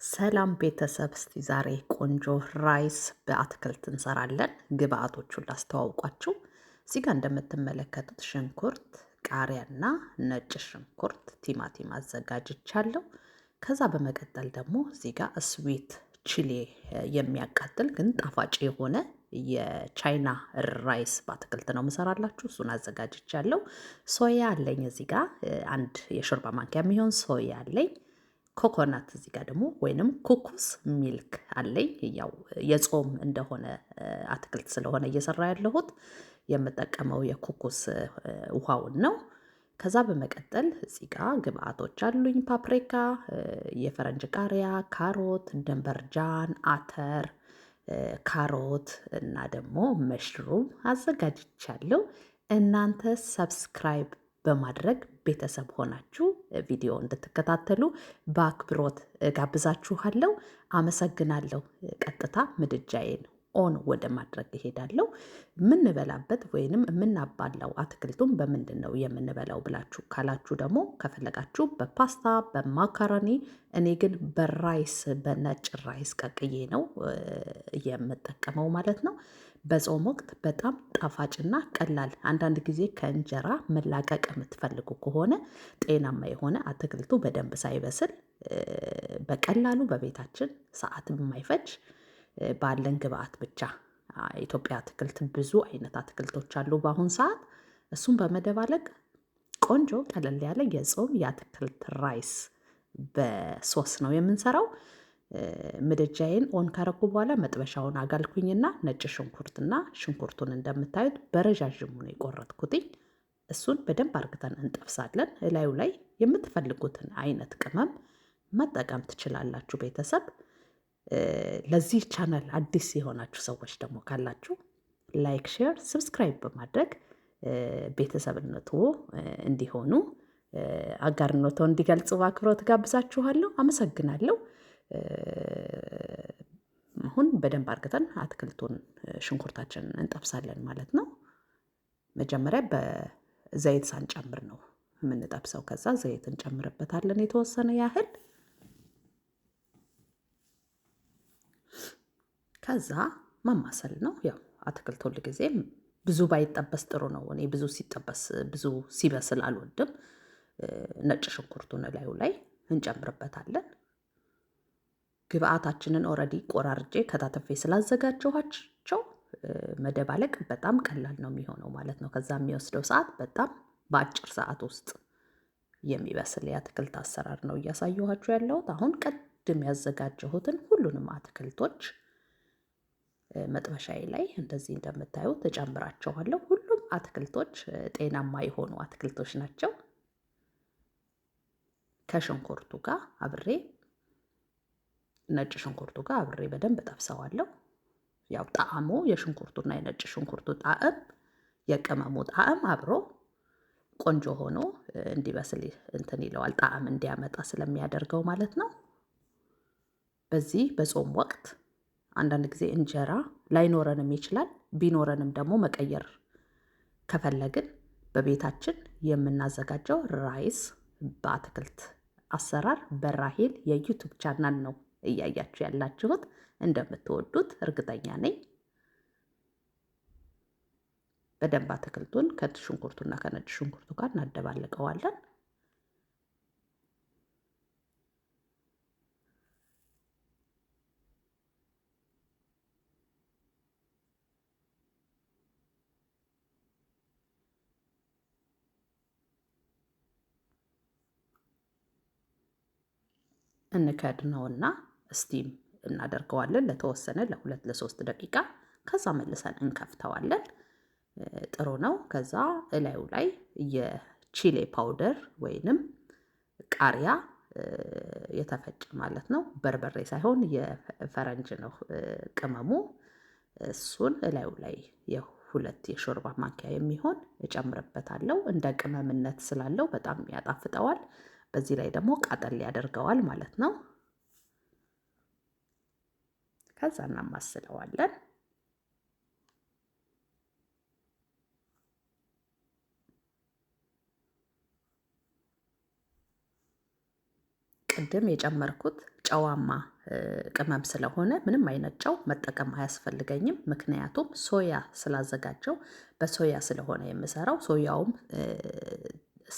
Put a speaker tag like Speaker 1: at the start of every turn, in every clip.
Speaker 1: ሰላም ቤተሰብ፣ እስቲ ዛሬ ቆንጆ ራይስ በአትክልት እንሰራለን። ግብአቶቹን ላስተዋውቋችሁ። እዚህ ጋር እንደምትመለከቱት ሽንኩርት፣ ቃሪያና ነጭ ሽንኩርት፣ ቲማቲም አዘጋጅቻለሁ። ከዛ በመቀጠል ደግሞ እዚህ ጋር ስዊት ቺሊ የሚያቃጥል ግን ጣፋጭ የሆነ የቻይና ራይስ በአትክልት ነው የምሰራላችሁ። እሱን አዘጋጅቻለሁ። ሶያ አለኝ እዚህ ጋር አንድ የሾርባ ማንኪያ የሚሆን ሶያ አለኝ። ኮኮናት እዚህ ጋር ደግሞ ወይንም ኩኩስ ሚልክ አለኝ። ያው የጾም እንደሆነ አትክልት ስለሆነ እየሰራ ያለሁት የምጠቀመው የኩኩስ ውሃውን ነው። ከዛ በመቀጠል እዚህ ጋር ግብአቶች አሉኝ። ፓፕሪካ፣ የፈረንጅ ቃሪያ፣ ካሮት፣ ደንበርጃን፣ አተር፣ ካሮት እና ደግሞ መሽሩም አዘጋጅቻለሁ። እናንተ ሰብስክራይብ በማድረግ ቤተሰብ ሆናችሁ ቪዲዮ እንድትከታተሉ በአክብሮት ጋብዛችኋለሁ። አመሰግናለሁ። ቀጥታ ምድጃዬን ኦን ወደ ማድረግ እሄዳለሁ። የምንበላበት ወይንም የምናባላው አትክልቱን በምንድን ነው የምንበላው ብላችሁ ካላችሁ ደግሞ ከፈለጋችሁ በፓስታ በማካሮኒ፣ እኔ ግን በራይስ በነጭ ራይስ ቀቅዬ ነው የምጠቀመው ማለት ነው። በጾም ወቅት በጣም ጣፋጭና ቀላል፣ አንዳንድ ጊዜ ከእንጀራ መላቀቅ የምትፈልጉ ከሆነ ጤናማ የሆነ አትክልቱ በደንብ ሳይበስል በቀላሉ በቤታችን ሰዓት የማይፈጅ ባለን ግብአት ብቻ ኢትዮጵያ አትክልት ብዙ አይነት አትክልቶች አሉ በአሁን ሰዓት። እሱን በመደባለቅ ቆንጆ ቀለል ያለ የጾም የአትክልት ራይስ በሶስ ነው የምንሰራው። ምድጃዬን ኦን ካረኩ በኋላ መጥበሻውን አጋልኩኝና ነጭ ሽንኩርትና ሽንኩርቱን እንደምታዩት በረዣዥሙ ነው የቆረጥኩትኝ። እሱን በደንብ አርግተን እንጠብሳለን። እላዩ ላይ የምትፈልጉትን አይነት ቅመም መጠቀም ትችላላችሁ ቤተሰብ። ለዚህ ቻናል አዲስ የሆናችሁ ሰዎች ደግሞ ካላችሁ ላይክ፣ ሼር፣ ሰብስክራይብ በማድረግ ቤተሰብነቱ እንዲሆኑ አጋርነቱ እንዲገልጹ በአክብሮት ጋብዛችኋለሁ። አመሰግናለሁ። አሁን በደንብ አርግተን አትክልቱን ሽንኩርታችንን እንጠብሳለን ማለት ነው። መጀመሪያ በዘይት ሳንጨምር ነው የምንጠብሰው። ከዛ ዘይት እንጨምርበታለን የተወሰነ ያህል። ከዛ ማማሰል ነው። ያው አትክልት ሁል ጊዜም ብዙ ባይጠበስ ጥሩ ነው። እኔ ብዙ ሲጠበስ ብዙ ሲበስል አልወድም። ነጭ ሽንኩርቱን ላዩ ላይ እንጨምርበታለን። ግብአታችንን ኦልሬዲ ቆራርጬ ከታተፌ ስላዘጋጀኋቸው መደባለቅ በጣም ቀላል ነው የሚሆነው ማለት ነው። ከዛ የሚወስደው ሰዓት በጣም በአጭር ሰዓት ውስጥ የሚበስል የአትክልት አሰራር ነው እያሳየኋችሁ ያለሁት። አሁን ቅድም ያዘጋጀሁትን ሁሉንም አትክልቶች መጥበሻዬ ላይ እንደዚህ እንደምታዩት እጨምራቸዋለሁ። ሁሉም አትክልቶች ጤናማ የሆኑ አትክልቶች ናቸው። ከሽንኩርቱ ጋር አብሬ ነጭ ሽንኩርቱ ጋር አብሬ በደንብ ጠብሰዋለሁ። ያው ጣዕሙ የሽንኩርቱና የነጭ ሽንኩርቱ ጣዕም የቅመሙ ጣዕም አብሮ ቆንጆ ሆኖ እንዲበስል እንትን ይለዋል፣ ጣዕም እንዲያመጣ ስለሚያደርገው ማለት ነው። በዚህ በጾም ወቅት አንዳንድ ጊዜ እንጀራ ላይኖረንም ይችላል። ቢኖረንም ደግሞ መቀየር ከፈለግን በቤታችን የምናዘጋጀው ራይስ በአትክልት አሰራር በራሄል የዩቲዩብ ቻናል ነው እያያችሁ ያላችሁት። እንደምትወዱት እርግጠኛ ነኝ። በደንብ አትክልቱን ከሽንኩርቱና ከነጭ ሽንኩርቱ ጋር እናደባልቀዋለን። እንከድነውና ስቲም እናደርገዋለን ለተወሰነ ለ2 ለ3 ደቂቃ። ከዛ መልሰን እንከፍተዋለን። ጥሩ ነው። ከዛ እላዩ ላይ የቺሊ ፓውደር ወይንም ቃሪያ የተፈጨ ማለት ነው፣ በርበሬ ሳይሆን የፈረንጅ ነው ቅመሙ። እሱን እላዩ ላይ የ2 የሾርባ ማንኪያ የሚሆን እጨምርበታለሁ። እንደ ቅመምነት ስላለው በጣም ያጣፍጠዋል። በዚህ ላይ ደግሞ ቃጠል ያደርገዋል ማለት ነው። ከዛ እናማስለዋለን። ቅድም የጨመርኩት ጨዋማ ቅመም ስለሆነ ምንም አይነት ጨው መጠቀም አያስፈልገኝም። ምክንያቱም ሶያ ስላዘጋጀው በሶያ ስለሆነ የምሰራው ሶያውም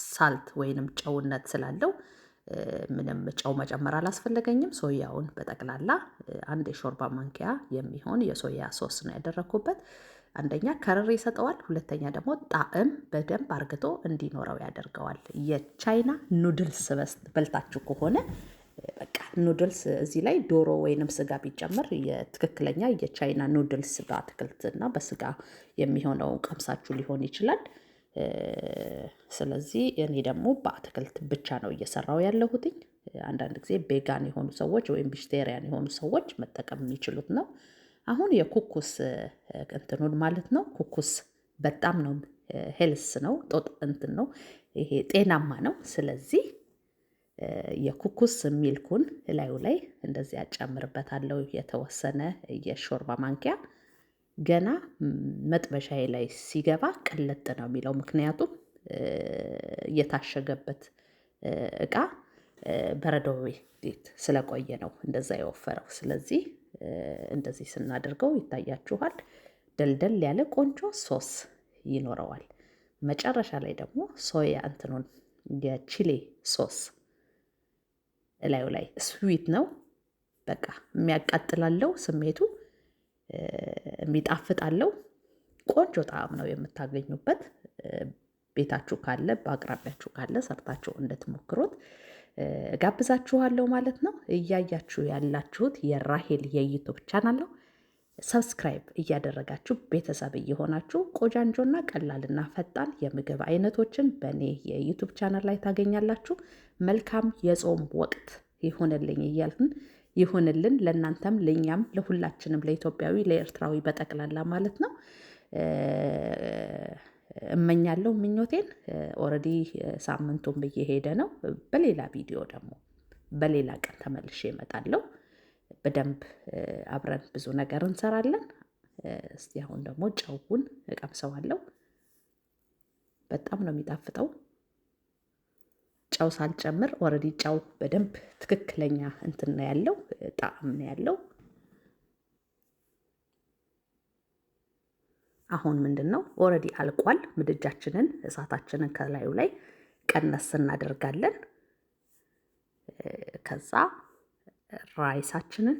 Speaker 1: ሳልት ወይንም ጨውነት ስላለው ምንም ጨው መጨመር አላስፈለገኝም። ሶያውን በጠቅላላ አንድ የሾርባ ማንኪያ የሚሆን የሶያ ሶስ ነው ያደረኩበት። አንደኛ ከረር ይሰጠዋል፣ ሁለተኛ ደግሞ ጣዕም በደንብ አርግቶ እንዲኖረው ያደርገዋል። የቻይና ኑድልስ በልታችሁ ከሆነ በቃ ኑድልስ እዚህ ላይ ዶሮ ወይንም ስጋ ቢጨመር የትክክለኛ የቻይና ኑድልስ በአትክልትና በስጋ የሚሆነው ቀምሳችሁ ሊሆን ይችላል። ስለዚህ እኔ ደግሞ በአትክልት ብቻ ነው እየሰራው ያለሁትኝ። አንዳንድ ጊዜ ቤጋን የሆኑ ሰዎች ወይም ቬጀቴሪያን የሆኑ ሰዎች መጠቀም የሚችሉት ነው። አሁን የኩኩስ እንትኑን ማለት ነው። ኩኩስ በጣም ነው ሄልስ ነው፣ ጦጥ እንትን ነው፣ ይሄ ጤናማ ነው። ስለዚህ የኩኩስ ሚልኩን እላዩ ላይ እንደዚህ ያጨምርበታለሁ፣ የተወሰነ የሾርባ ማንኪያ። ገና መጥበሻዬ ላይ ሲገባ ቅልጥ ነው የሚለው፣ ምክንያቱም የታሸገበት እቃ በረዶ ቤት ስለቆየ ነው እንደዛ የወፈረው። ስለዚህ እንደዚህ ስናደርገው ይታያችኋል፣ ደልደል ያለ ቆንጆ ሶስ ይኖረዋል። መጨረሻ ላይ ደግሞ ሶያ እንትኑን የቺሊ ሶስ እላዩ ላይ ስዊት ነው፣ በቃ የሚያቃጥላለው ስሜቱ የሚጣፍጣለው ቆንጆ ጣዕም ነው የምታገኙበት። ቤታችሁ ካለ በአቅራቢያችሁ ካለ ሰርታችሁ እንድትሞክሩት ጋብዛችኋለሁ ማለት ነው። እያያችሁ ያላችሁት የራሄል የዩቱብ ቻናል ነው። ሰብስክራይብ እያደረጋችሁ ቤተሰብ እየሆናችሁ ቆጃንጆና ቀላልና ፈጣን የምግብ አይነቶችን በእኔ የዩቱብ ቻናል ላይ ታገኛላችሁ። መልካም የጾም ወቅት ይሁንልኝ እያልን ይሁንልን፣ ለእናንተም ለእኛም ለሁላችንም ለኢትዮጵያዊ ለኤርትራዊ በጠቅላላ ማለት ነው እመኛለሁ ምኞቴን። ኦልሬዲ ሳምንቱም እየሄደ ነው። በሌላ ቪዲዮ ደግሞ በሌላ ቀን ተመልሼ እመጣለሁ። በደንብ አብረን ብዙ ነገር እንሰራለን። እስቲ አሁን ደግሞ ጨውን እቀምሰዋለሁ። በጣም ነው የሚጣፍጠው። ጨው ሳልጨምር ኦልሬዲ ጨው በደንብ ትክክለኛ እንትን ነው ያለው፣ ጣዕም ነው ያለው። አሁን ምንድን ነው ኦልሬዲ አልቋል። ምድጃችንን እሳታችንን ከላዩ ላይ ቀነስ እናደርጋለን። ከዛ ራይሳችንን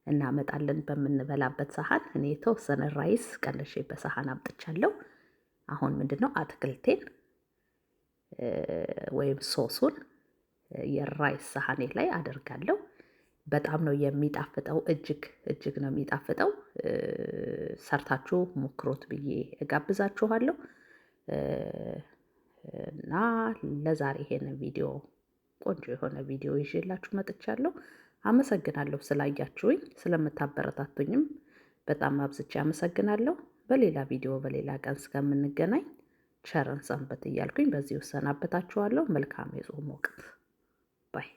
Speaker 1: እናመጣለን በምንበላበት ሳህን። እኔ የተወሰነ ራይስ ቀንሼ በሳህን አምጥቻለሁ። አሁን ምንድን ነው አትክልቴን ወይም ሶሱን የራይስ ሳህኔ ላይ አደርጋለሁ። በጣም ነው የሚጣፍጠው፣ እጅግ ነው የሚጣፍጠው። ሰርታችሁ ሞክሮት ብዬ እጋብዛችኋለሁ። እና ለዛሬ ይሄንን ቪዲዮ ቆንጆ የሆነ ቪዲዮ ይዤላችሁ መጥቻለሁ። አመሰግናለሁ ስላያችሁኝ፣ ስለምታበረታቱኝም በጣም አብዝቼ አመሰግናለሁ። በሌላ ቪዲዮ በሌላ ቀን እስከምንገናኝ ቸርን ሰንበት እያልኩኝ በዚህ እሰናበታችኋለሁ። መልካም የጾም ወቅት ባይ